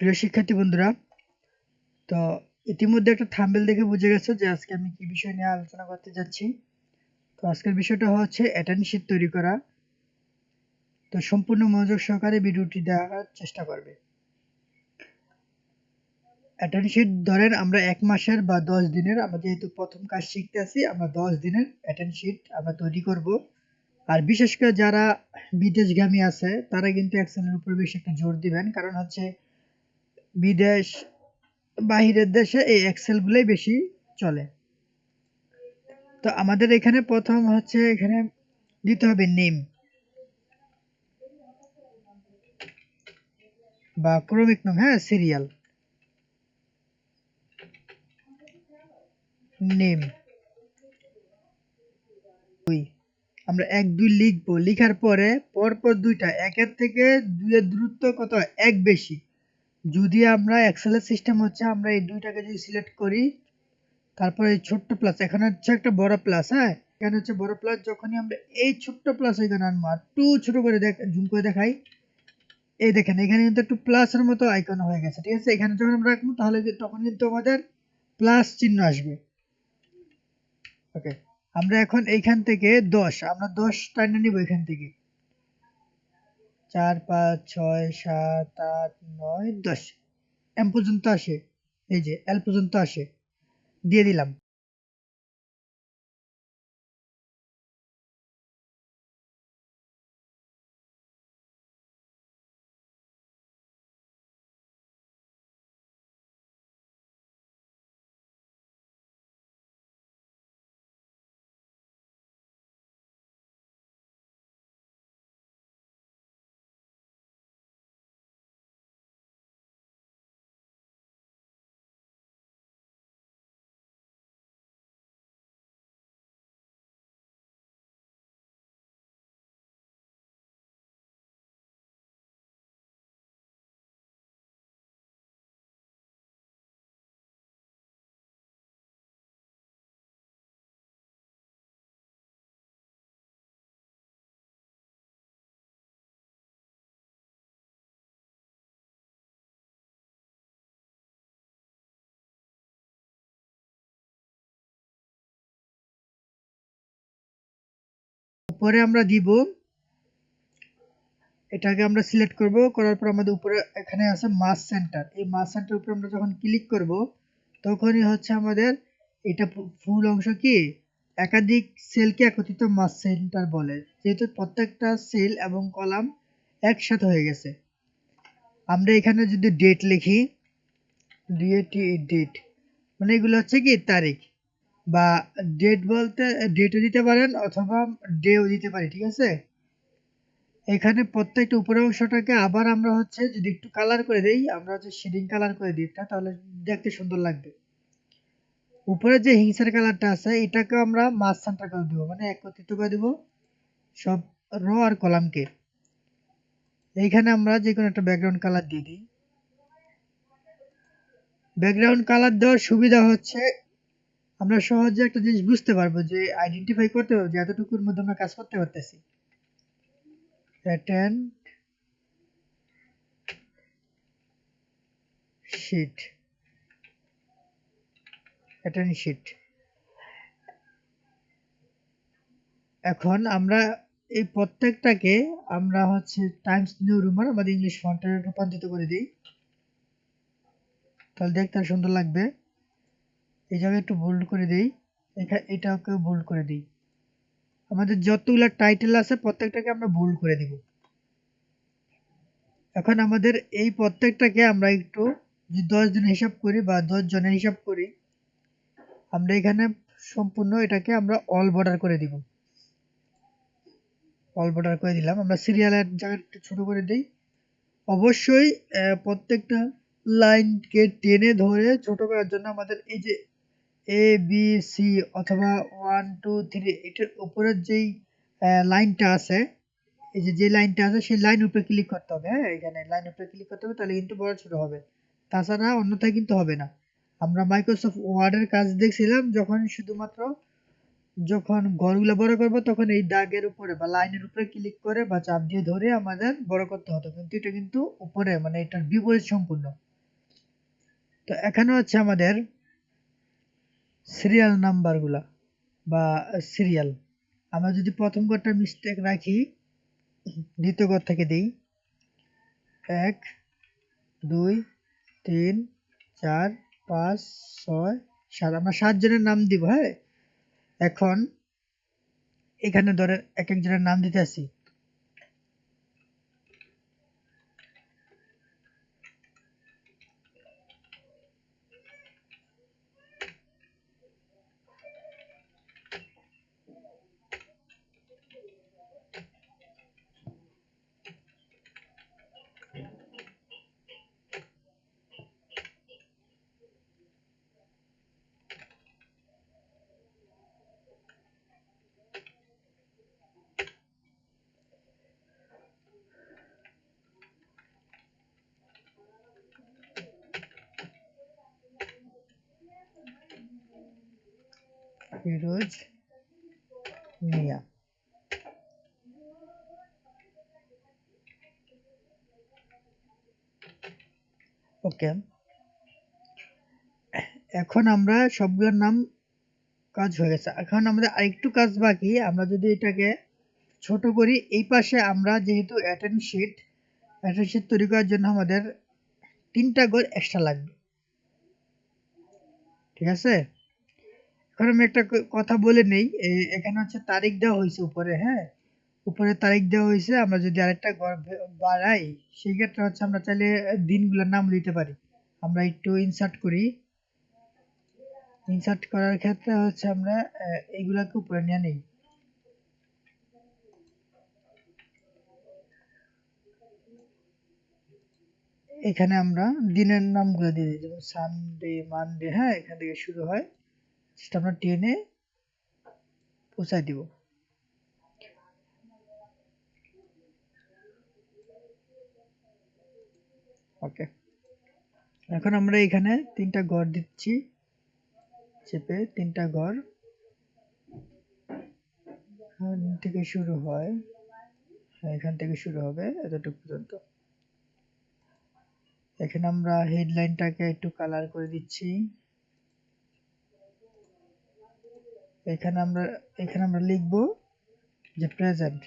প্রিয় শিক্ষার্থী বন্ধুরা, তো ইতিমধ্যে একটা থাম্বনেল দেখে বুঝে গেছো যে আজকে আমি কি বিষয় নিয়ে আলোচনা করতে যাচ্ছি। তো আজকের বিষয়টা হচ্ছে অ্যাটেন্ডেন্স শিট তৈরি করা। তো সম্পূর্ণ মনোযোগ সহকারে ভিডিওটি দেখার চেষ্টা করবে। অ্যাটেন্ডেন্স শিট ধরেন আমরা 1 মাসের বা 10 দিনের, আমরা যেহেতু প্রথম কাজ শিখতে আছি, আমরা 10 দিনের অ্যাটেন্ডেন্স শিট আমরা তৈরি করব। আর বিশেষ করে যারা বিদেশগামী আছে তারা কিন্তু এক্সেলের উপর বেশি একটা জোর দিবেন, কারণ হচ্ছে বিদেশ বাহিরের দেশে এই এক্সেল গুলোই বেশি চলে। তো আমাদের এখানে প্রথম হচ্ছে এখানে দিতে হবে নেম বা ক্রমিক নাম, হ্যাঁ, সিরিয়াল নেম। আমরা 1 2 লিখবো, লিখার পরে পরপর দুইটা একের থেকে দুইয়ের দূরত্ব কত এক বেশি। যদি আমরা এক্সেলের সিস্টেম হচ্ছে আমরা এই দুইটাকে যদি সিলেক্ট করি, তারপরে এই ছোট্ট প্লাস, এখানে হচ্ছে একটা বড় প্লাস, হ্যাঁ এখানে হচ্ছে বড় প্লাস, যখনই আমরা এই ছোট্ট প্লাস এখানে আনবো, আর একটু ছোট করে জুম করে দেখাই, এই দেখেন এখানে কিন্তু একটু প্লাসের মতো আইকন হয়ে গেছে, ঠিক আছে। এখানে যখন আমরা রাখবো তাহলে তখন কিন্তু আমাদের প্লাস চিহ্ন আসবে। ওকে, আমরা এখন এইখান থেকে 10, আমরা 10 টাইনা নিব এখান থেকে, 4 5 6 7 8 9 10 এম পর্যন্ত আসে, এই যে এল পর্যন্ত আসে, দিয়ে দিলাম। পরে আমরা দিব, এটাকে আমরা সিলেক্ট করব, করার পর আমাদের উপরে এখানে আছে মাস সেন্টার, এই মাস সেন্টার উপরে আমরা যখন ক্লিক করব তখনই হচ্ছে আমাদের এটা ফুল অংশ কি একাধিক সেলকে একত্রিত মাস সেন্টার বলে, যেহেতু প্রত্যেকটা সেল এবং কলাম একসাথে হয়ে গেছে। আমরা এখানে যদি ডেট লিখি, ডেট মানে এগুলো হচ্ছে কি তারিখ, বা ডেট বলতে ডেটও দিতে পারেন অথবা ডেও দিতে পারি, ঠিক আছে। এখানে প্রত্যেকটা উপরের অংশটাকে আবার আমরা হচ্ছে যদি একটু কালার করে দেই, আমরা হচ্ছে শেডিং কালার করে দিই এটা, তাহলে দেখতে সুন্দর লাগবে। উপরে যে হিংসার কালারটা আছে এটাকে আমরা মাঝ সেন্টার করে দিব, মানে একত্রিত করে দিব সব রো আর কলামকে। এইখানে আমরা যে কোনো একটা ব্যাকগ্রাউন্ড কালার দিয়ে দিই। ব্যাকগ্রাউন্ড কালার দেওয়ার সুবিধা হচ্ছে আমরা সহজে একটা জিনিস বুঝতে পারবো, যে আইডেন্টিফাই করতে পারবো যে এতটুকুর মধ্যে আমরা কাজ করতে পারতেছি। Pattern sheet, pattern sheet. এখন আমরা এই প্রত্যেকটাকে আমরা হচ্ছে টাইমস নিউ রোমান আমাদের ইংলিশ ফন্টে রূপান্তরিত করে দিই, তাহলে দেখতে আর সুন্দর লাগবে। এই জায়গায় একটু বোল্ড করে দিই, এটাকে বোল্ড করে দিই। আমাদের যতগুলো টাইটেল আছে প্রত্যেকটাকে আমরা বোল্ড করে দিব। এখন আমাদের এই প্রত্যেকটাকে আমরা একটু যদি 10 দিন হিসাব করি বা 10 জনের হিসাব করি, আমরা এখানে সম্পূর্ণ এটাকে আমরা অল বর্ডার করে দিব। অল বর্ডার করে দিলাম। আমরা সিরিয়ালের জায়গা একটু ছোট করে দিই। অবশ্যই প্রত্যেকটা লাইনকে টেনে ধরে ছোট করার জন্য আমাদের এই যে এ বি সি অথবা 1 2 3 এটার উপরের যেই লাইনটা আছে, এই যে যে লাইনটা আছে সেই লাইন উপরে ক্লিক করতে হবে, হ্যাঁ এখানে লাইন উপরে ক্লিক করতে হবে, তাহলে কিন্তু বড় ছোট হবে, তাছাড়া অন্যথায় কিন্তু হবে না। আমরা মাইক্রোসফট ওয়ার্ডের কাজ দেখছিলাম, যখন শুধুমাত্র যখন ঘরগুলো বড় করব তখন এই দাগের উপরে বা লাইনের উপরে ক্লিক করে বা চাপ দিয়ে ধরে আমাদের বড় করতে হতো, কিন্তু এটা কিন্তু উপরে মানে এটার বিপরীত সম্পূর্ণ। তো এখানে হচ্ছে আমাদের সিরিয়াল নাম্বারগুলা বা সিরিয়াল। আমরা যদি প্রথম ঘরটা মিস্টেক রাখি, দ্বিতীয় ঘর থেকে দিই 1 2 3 4 5 6 7, আমরা 7 জনের নাম দিব। হ্যাঁ, এখন এখানে ধরেন এক একজনের নাম দিতে আসি। ফিরোজ মিয়া। ওকে, এখন আমরা সবগুলোর নাম কাজ হয়ে গেছে। এখন আমাদের আরেকটু কাজ বাকি। আমরা যদি এটাকে ছোট করি, এই পাশে আমরা যেহেতু অ্যাটেন্ড শিট তৈরি করার জন্য আমাদের 3টা ঘর এক্সট্রা লাগবে। ঠিক আছে, এখন আমি একটা কথা বলে নেই। এখানে হচ্ছে তারিখ দেওয়া হয়েছে উপরে। হ্যাঁ, উপরে তারিখ দেওয়া হয়েছে। আমরা যদি আরেকটা ঘর বাড়াই, সেই ক্ষেত্রে হচ্ছে আমরা চাইলে দিনগুলোর নাম দিতে পারি। আমরা একটু ইনসার্ট করি। ইনসার্ট করার ক্ষেত্রে হচ্ছে আমরা এইগুলাকে উপরে নিয়ে নিই। এখানে আমরা দিনের নামগুলো দিয়ে দিই, যেমন সানডে, মানডে। হ্যাঁ, এখান থেকে শুরু হয়, সেটা আমরা টেনে পৌঁছায় দিব। ওকে, এখন আমরা এখানে 3টা ঘর দিচ্ছি, চেপে 3টা ঘর এখান থেকে শুরু হয়। হ্যাঁ, এখান থেকে শুরু হবে এতটুকু পর্যন্ত। এখানে আমরা হেডলাইনটাকে একটু কালার করে দিচ্ছি। এখানে আমরা লিখব যে প্রেজেন্ট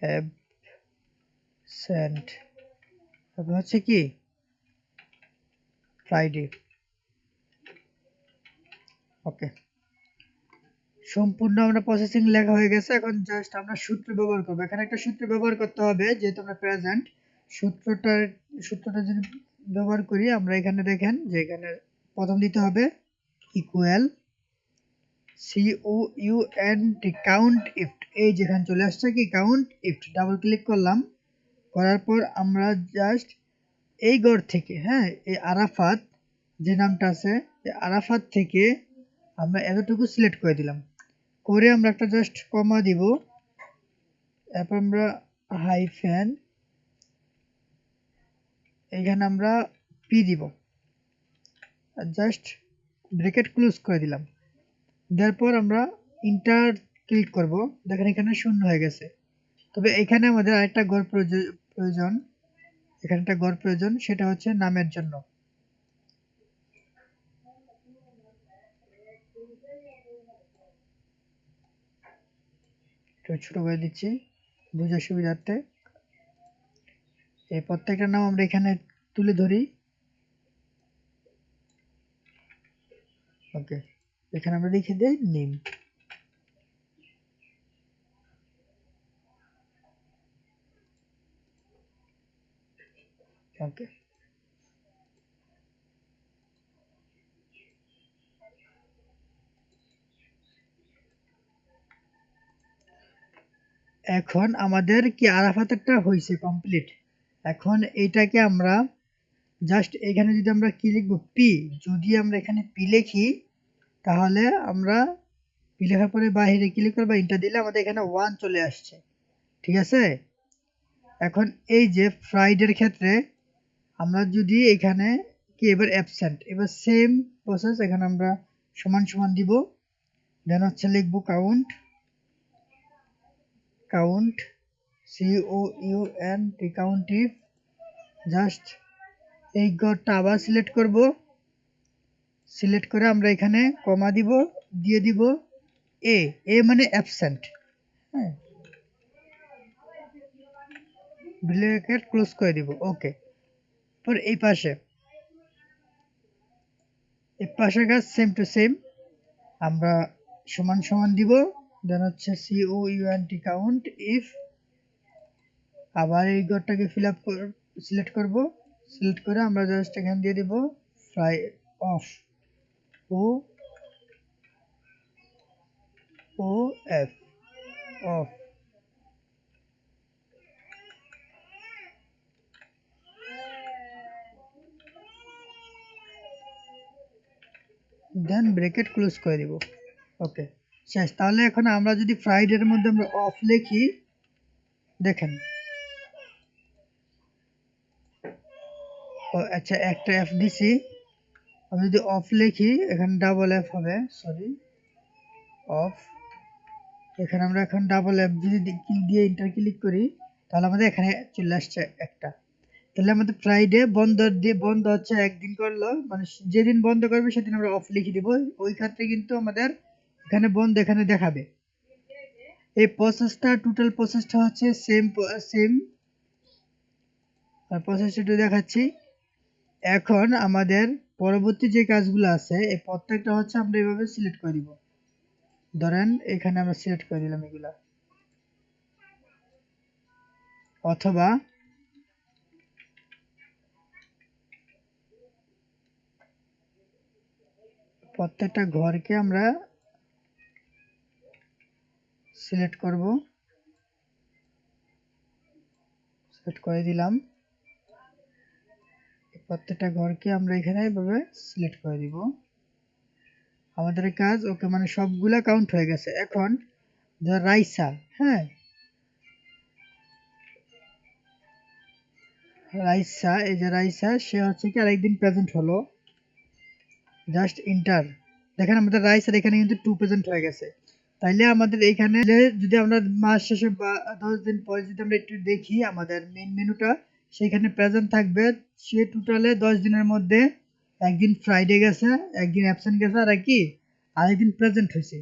অ্যাবসেন্ট, তারপর হচ্ছে কি ফ্রাইডে। ওকে, সম্পূর্ণ আমরা প্রসেসিং লেখা হয়ে গেছে। এখন জাস্ট আমরা সূত্র ব্যবহার করব। এখানে একটা সূত্র ব্যবহার করতে হবে, যেহেতু আমরা প্রেজেন্ট। সূত্রটা যদি ব্যবহার করি, আমরা এখানে দেখেন যে এখানে প্রথম দিতে হবে ইকুয়াল COUNT, কাউন্ট ইফট। এই যেখানে চলে আসছে কি কাউন্ট ইফট, ডাবল ক্লিক করলাম। করার পর আমরা জাস্ট এই ঘর থেকে, হ্যাঁ, এই আরাফাত যে নামটা আছে, এই আরাফাত থেকে আমরা এতটুকু সিলেক্ট করে দিলাম। করে আমরা একটা জাস্ট কমা দিব, এরপর আমরা হাইফেন, এখানে আমরা পি দিব, জাস্ট ব্র্যাকেট ক্লোজ করে দিলাম। দেওয়ার পর আমরা ইন্টার ক্লিক করব। দেখেন এখানে শূন্য হয়ে গেছে। তবে এখানে আমাদের আরেকটা ঘর প্রয়োজন। এখানে একটা ঘর প্রয়োজন, সেটা হচ্ছে নামের জন্য। একটু ছোট করে দিচ্ছি বোঝার সুবিধার্থে। এই প্রত্যেকটা নাম আমরা এখানে তুলে ধরি। ওকে, এখানে আমরা লিখে দেই নেম। ওকে, এখন আমাদের কি আরাফাতেরটা হয়েছে কমপ্লিট। এখন এইটাকে আমরা জাস্ট এখানে যদি আমরা কি লিখবো পি, যদি আমরা এখানে পি লিখি, তাহলে আমরা পি লেখার পরে বাইরে ক্লিক করবো, ইন্টার দিলে আমাদের এখানে 1 চলে আসছে। ঠিক আছে, এখন এই যে ফ্রাইডের ক্ষেত্রে আমরা যদি এখানে কি এবার অ্যাবসেন্ট, এবার সেম প্রসেস। এখানে আমরা সমান সমান দিব, দেন হচ্ছে লিখবো count COUNT, count if, just এই ঘরটা আবার সিলেক্ট করব, সিলেক্ট করে আমরা এখানে কমা দিব, দিয়ে দিব এ, এ মানে অ্যাবসেন্ট। হ্যাঁ, ব্র্যাকেট ক্লোজ করে দিব। ওকে, পর এই পাশে কাজ সেম টু সেম, আমরা সমান সমান দিব, দেন হচ্ছে COUNT কাউন্ট ইফ, আবার এই ঘরটাকে ফিল আপ সিলেক্ট করব, সিলেক্ট করে আমরা জাস্ট এখানে দিয়ে দিব ফ্রাই অফ, ও O F, of. Then bracket close করে দিব। ওকে, শেষ। তাহলে এখন আমরা যদি ফ্রাইডের মধ্যে আমরা অফ লিখি, দেখেন, ও আচ্ছা একটা এফ দিছি, আমি যদি অফ লিখি এখানে ডাবল এফ হবে, সরি, অফ। এখানে আমরা এখন ডাবল এফ যদি ক্লিক দিয়ে এন্টার ক্লিক করি, তাহলে আমাদের এখানে চলে আসছে একটা। তাহলে আমাদের ফ্রাইডে বন্ধ দিয়ে, বন্ধ হচ্ছে একদিন করলো, মানে যেদিন বন্ধ করবে সেদিন আমরা অফ লিখে দিব, ওই ক্ষেত্রে কিন্তু আমাদের এখানে বন্ধ এখানে দেখাবে। এই প্রসেসটা, টোটাল প্রসেসটা হচ্ছে সেম সেম, আর প্রসেসটা একটু দেখাচ্ছি। এখন আমাদের পরবর্তী যে কাজগুলো আছে এই প্রত্যেকটা হচ্ছে আমরা এইভাবে সিলেক্ট করে দিব। ধরেন এখানে আমরা সিলেক্ট করে দিলাম এগুলা, অথবা প্রত্যেকটা ঘরকে আমরা সিলেক্ট করব, সিলেক্ট করে দিলাম। প্রত্যেকটা ঘরকে আমরা এখানে এইভাবে সিলেক্ট করে দিব। আমাদের কাজ ওকে, মানে সবগুলা কাউন্ট হয়ে গেছে। এখন রাইসা, হ্যাঁ, রাইসা, এই যে রাইসা, সে হচ্ছে কি আরেকদিন প্রেজেন্ট হলো, জাস্ট ইন্টার। দেখেন আমাদের রাইসের এখানে কিন্তু 2 প্রেজেন্ট হয়ে গেছে। তাইলে আমাদের এইখানে যদি আমরা মাস শেষে বা 10 দিন পরে যদি আমরা একটু দেখি আমাদের মেইন মেনুটা, সেখানে প্রেজেন্ট থাকবে সে টোটালে 10 দিনের মধ্যে একদিন ফ্রাইডে গেছে, একদিন অ্যাবসেন্ট গেছে, আর কি আরেকদিন প্রেজেন্ট হয়েছে।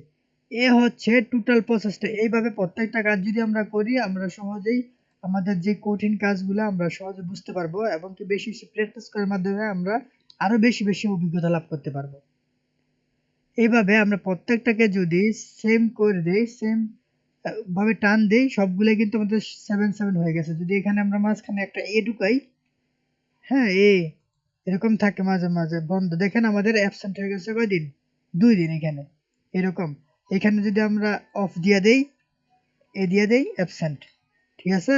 এ হচ্ছে টোটাল প্রসেসটা। এইভাবে প্রত্যেকটা কাজ যদি আমরা করি, আমরা সহজেই আমাদের যে কঠিন কাজগুলো আমরা সহজে বুঝতে পারবো, এবং কি বেশি বেশি প্র্যাকটিস করার মাধ্যমে আমরা আরো বেশি বেশি অভিজ্ঞতা লাভ করতে পারবো। এইভাবে আমরা প্রত্যেকটাকে যদি সেম করে দেই, সেম ভাবে টান দেই, সবগুলো কিন্তু আমাদের 7 হয়ে গেছে। যদি এখানে আমরা মাঝখানে একটা এ ঢুকাই, হ্যাঁ, এরকম থাকে মাঝে মাঝে বন্ধ, দেখেন আমাদের অ্যাবসেন্ট হয়ে গেছে কয়দিন, 2 দিন এখানে এরকম। এখানে যদি আমরা অফ দিয়ে দেই, এ দিয়ে দেই অ্যাবসেন্ট, ঠিক আছে।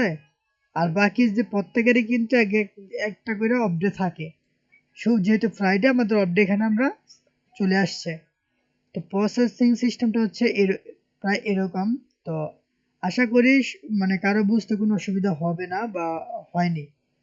আর বাকি যে প্রত্যেকেরই কিন্তু একটা করে অফডে থাকে, যেহেতু ফ্রাইডে আমাদের অফডে এখানে আমরা চলে আসছে। তো প্রসেসিং সিস্টেমটা হচ্ছে প্রায় এরকম। তো আশা করি মানে কারো বুঝতে কোনো অসুবিধা হবে না বা হয়নি।